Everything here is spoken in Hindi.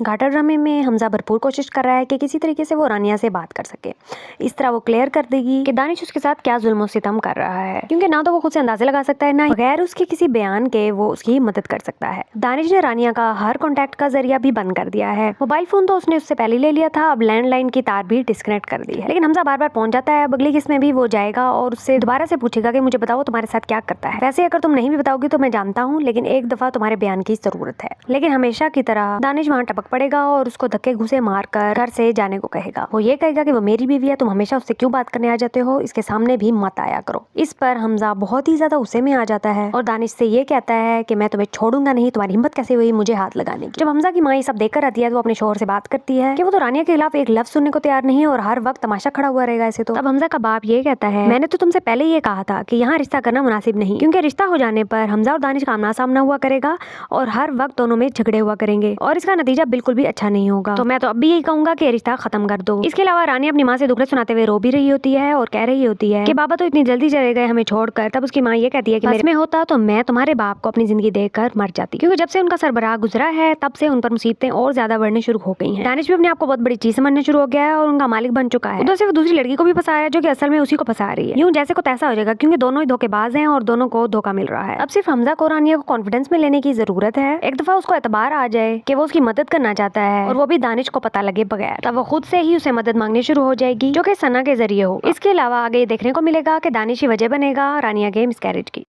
घाटा ड्रामे में हमजा भरपूर कोशिश कर रहा है कि किसी तरीके से वो रानिया से बात कर सके। इस तरह वो क्लियर कर देगी कि दानिश उसके साथ क्या जुल्म सितम कर रहा है, क्योंकि ना तो वो खुद से अंदाजे लगा सकता है, ना बगैर उसके किसी बयान के वो उसकी मदद कर सकता है। दानिश ने रानिया का हर कॉन्टैक्ट का जरिया भी बंद कर दिया है। मोबाइल फोन तो उसने उससे पहले ले लिया था, अब लैंडलाइन की तार भी डिस्कनेक्ट कर दी है। लेकिन हमजा बार बार पहुंच जाता है। अब अगली किस्त में भी वो जाएगा और उससे दोबारा से पूछेगा कि मुझे बताओ तुम्हारे साथ क्या करता है। वैसे अगर तुम नहीं भी बताओगी तो मैं जानता हूँ, लेकिन एक दफा तुम्हारे बयान की जरूरत है। लेकिन हमेशा की तरह दानिश वहाँ टपक पड़ेगा और उसको धक्के घुसे मारकर घर से जाने को कहेगा। वो ये कहेगा कि वो मेरी बीवी है, तुम हमेशा उससे क्यों बात करने आ जाते हो, इसके सामने भी मत आया करो। इस पर हमजा बहुत ही ज्यादा गुस्से में आ जाता है और दानिश से ये कहता है कि मैं तुम्हें छोड़ूंगा नहीं, तुम्हारी हिम्मत कैसे हुई मुझे हाथ लगाने की। जब हमजा की माँ ये सब देखकर आती है तो वो अपने शोहर से बात करती है कि वो तो रानिया के खिलाफ एक लफ्ज सुनने को तैयार नहीं है और हर वक्त तमाशा खड़ा हुआ रहेगा ऐसे तो। तब हमजा का बाप ये कहता है, मैंने तो तुमसे पहले ये कहा था कि यहाँ रिश्ता करना मुनासिब नहीं, क्योंकि रिश्ता हो जाने पर हमजा और दानिश का आमना सामना हुआ करेगा और हर वक्त दोनों में झगड़े हुआ करेंगे और इसका नतीजा बिल्कुल भी अच्छा नहीं होगा। तो मैं तो अब भी यही कहूंगा कि रिश्ता खत्म कर दो। इसके अलावा रानी अपनी माँ से दुखड़े सुनाते हुए रो भी रही होती है और कह रही होती है कि बाबा तो इतनी जल्दी चले गए हमें छोड़कर। तब उसकी माँ ये कहती है कि मेरे में होता तो मैं तुम्हारे बाप को अपनी जिंदगी देकर मर जाती, क्योंकि जब से उनका सरबराह गुजरा है तब से उन पर मुसीबतें और ज्यादा बढ़ने शुरू हो गई हैं। दानिश भी अपने आप को बहुत बड़ी चीज समझना शुरू हो गया है और उनका मालिक बन चुका है। उधर से वो दूसरी लड़की को भी फंसा है जो कि असल में उसी को फंसा रही है। यूं जैसे को तैसा हो जाएगा, क्योंकि दोनों ही धोखेबाज हैं और दोनों को धोखा मिल रहा है। अब सिर्फ हमजा को रानिया को कॉन्फिडेंस में लेने की जरूरत है। एक दफा उसको एतबार आ जाए कि वो उसकी मदद करना चाहता है और वो भी दानिश को पता लगे बगैर, तब वो खुद से ही उसे मदद मांगनी शुरू हो जाएगी, जो कि सना के जरिए हो। इसके अलावा आगे देखने को मिलेगा कि दानिश ही वजह बनेगा रानिया के मिसकैरेज की।